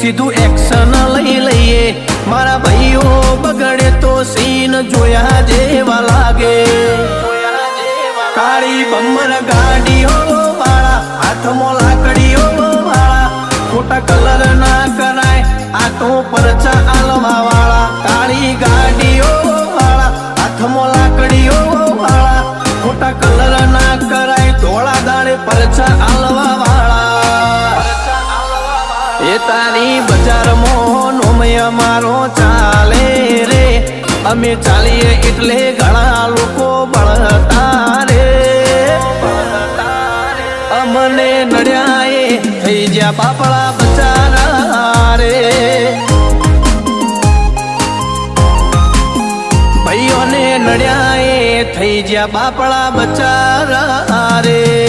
સીધું એક્શન લઈ લઈએ મારા ભાઈઓ બગડે તો સીન જોયા જેવા લાગે કાળી બમ્બર ગાડીઓ વાળા હાથમાં લાકડીઓ વાળા ખોટા કલર ના કરાય આ તો પરચા આલવા વાળા કાળી ગાડીઓ વાળા હાથમાં લાકડીઓ વાળા ખોટા કલર ના કરાય ધોળા દાડે પરચા આલવા વાળા એ તારી બજારમાં નોમય મારો ચાલે રે અમે ચાલીએ એટલે ઘણા લોકો બળતા રે અમને નડ્યા એ થઈ જ્યાં બાપડા બચારા રે ભાઈઓને નડ્યા એ થઈ જ્યાં બાપડા બચારા રે